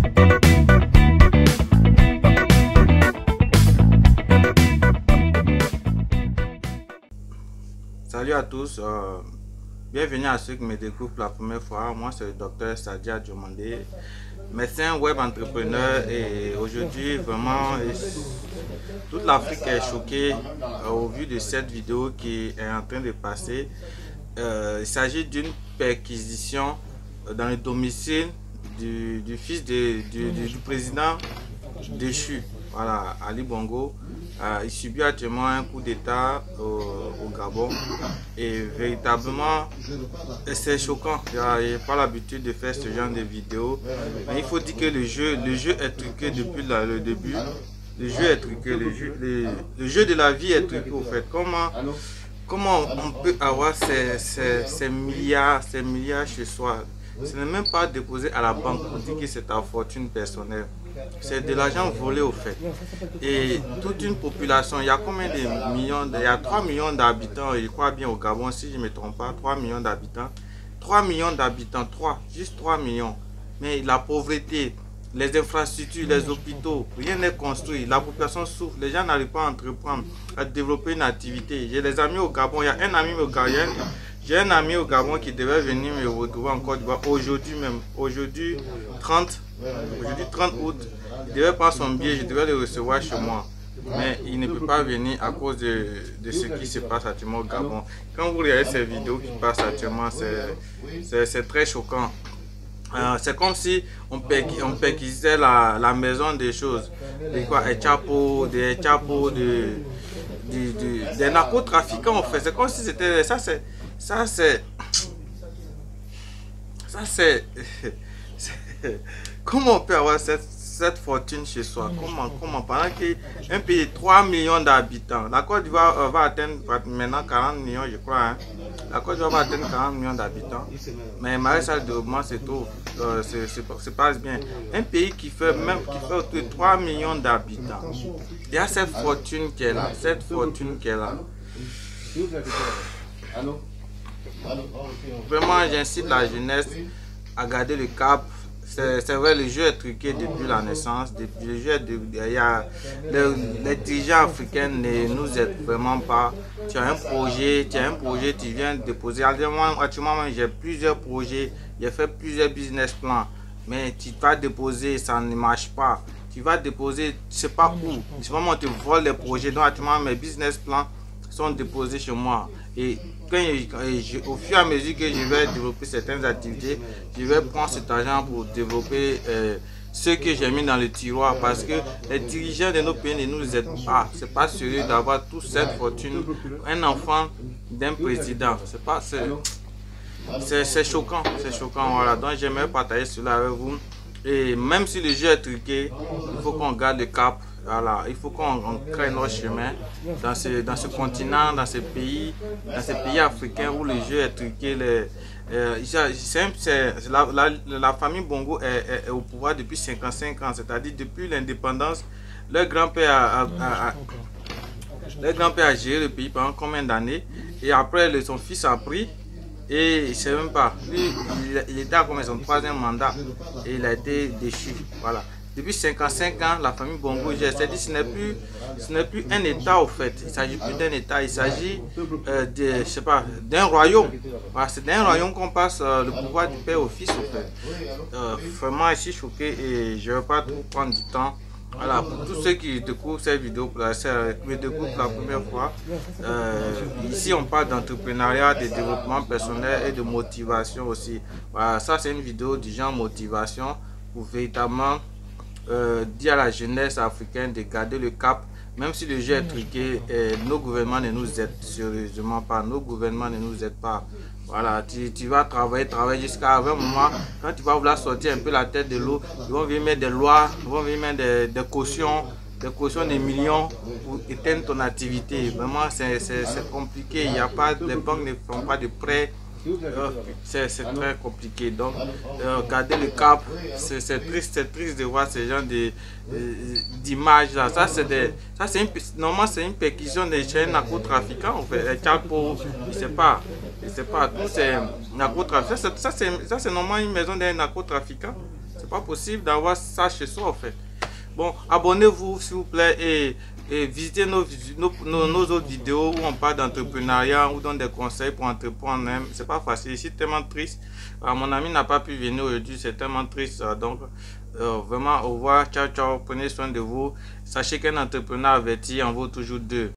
Salut à tous, bienvenue à ceux qui me découvrent pour la première fois. Moi c'est le docteur Sadia Diomandé, médecin web entrepreneur, et aujourd'hui vraiment toute l'Afrique est choquée au vu de cette vidéo qui est en train de passer. Il s'agit d'une perquisition dans le domicile du fils du président déchu, voilà, Ali Bongo. Il subit actuellement un coup d'état au Gabon et véritablement c'est choquant. Je n'ai pas l'habitude de faire ce genre de vidéos, mais il faut dire que le jeu est truqué depuis le début. Le jeu est truqué, le jeu de la vie est truqué au fait. Comment on peut avoir ces milliards chez soi? Ce n'est même pas déposé à la banque pour dire que c'est ta fortune personnelle. C'est de l'argent volé au fait. Et toute une population, il y a combien de millions? Il y a 3 millions d'habitants, je crois bien au Gabon, si je ne me trompe pas, 3 millions d'habitants. 3 millions d'habitants, juste 3 millions. Mais la pauvreté, les infrastructures, les hôpitaux, rien n'est construit. La population souffre, les gens n'arrivent pas à entreprendre, à développer une activité. J'ai des amis au Gabon, il y a un ami au Gabon. J'ai un ami au Gabon qui devait venir me retrouver en Côte d'Ivoire aujourd'hui même. Aujourd'hui 30 août, il devait prendre son billet, je devais le recevoir chez moi. Mais il ne peut pas venir à cause de ce qui se passe actuellement au Gabon. Quand vous regardez ces vidéos qui passent actuellement, c'est très choquant. C'est comme si on perquisait la maison des choses. Des chapeaux, des narcotrafiquants en fait. C'est comme si c'était ça c'est comment on peut avoir cette fortune chez soi? Comment pendant qu'un pays de 3 millions d'habitants, la Côte d'Ivoire va atteindre maintenant 40 millions, je crois, hein. La Côte d'Ivoire va atteindre 40 millions d'habitants, mais malgré ça, le développement c'est tout, se passe bien. Un pays qui fait autour de 3 millions d'habitants, il y a cette fortune qui est là, Vraiment, j'incite la jeunesse à garder le cap. C'est vrai, le jeu est truqué depuis la naissance. Les dirigeants africains ne nous aident vraiment pas. Tu as un projet, tu viens déposer. Actuellement, j'ai plusieurs projets, j'ai fait plusieurs business plans. Mais tu vas déposer, ça ne marche pas. Tu vas déposer, je ne sais pas où. C'est vraiment, on te vole les projets. Donc, actuellement, mes business plans sont déposés chez moi. Et au fur et à mesure que je vais développer certaines activités, je vais prendre cet argent pour développer ce que j'ai mis dans le tiroir, parce que les dirigeants de nos pays ne nous aident pas. C'est pas sérieux d'avoir toute cette fortune. Un enfant d'un président, c'est choquant, voilà. Donc j'aimerais partager cela avec vous. Et même si le jeu est truqué, il faut qu'on garde le cap. Voilà, il faut qu'on crée notre chemin dans ce continent, dans ces pays africains où le jeu est truqué. La famille Bongo est au pouvoir depuis 55 ans, c'est-à-dire depuis l'indépendance. Leur grand-père a géré le pays pendant combien d'années, et après son fils a pris. Et il ne sait même pas, lui il était à son 3e mandat et il a été déchu, voilà. Depuis 55 ans, la famille Bongo, c'est-à-dire ce n'est plus un État au fait. Il ne s'agit plus d'un État, il s'agit d'un royaume. Voilà, c'est d'un royaume qu'on passe le pouvoir du père au fils au fait. Vraiment, je suis choqué et je ne vais pas trop prendre du temps. Voilà, pour tous ceux qui découvrent cette vidéo, pour la première fois, ici on parle d'entrepreneuriat, de développement personnel et de motivation aussi. Voilà, ça c'est une vidéo du genre motivation pour véritablement dire à la jeunesse africaine de garder le cap, même si le jeu est truqué. Nos gouvernements ne nous aident sérieusement pas, Voilà, tu vas travailler jusqu'à un moment, quand tu vas vouloir sortir un peu la tête de l'eau, ils vont venir mettre des lois, ils vont venir mettre des cautions de millions pour éteindre ton activité. Vraiment, c'est compliqué. Il y a pas, les banques ne font pas de prêts. C'est très compliqué. Donc, garder le cap, c'est triste de voir ce genre d'images là. Normalement, c'est une perquisition des chaînes narcotrafiquants. En fait, les chapeaux, je sais pas, tous ces narcotrafiquants. Ça c'est normalement une maison d'un narcotrafiquant. C'est pas possible d'avoir ça chez soi en fait. Bon, abonnez-vous s'il vous plaît et visitez nos autres vidéos où on parle d'entrepreneuriat ou donne des conseils pour entreprendre. C'est pas facile, c'est tellement triste. Mon ami n'a pas pu venir aujourd'hui, c'est tellement triste. Donc, vraiment, au revoir, ciao, ciao, prenez soin de vous. Sachez qu'un entrepreneur averti en vaut toujours deux.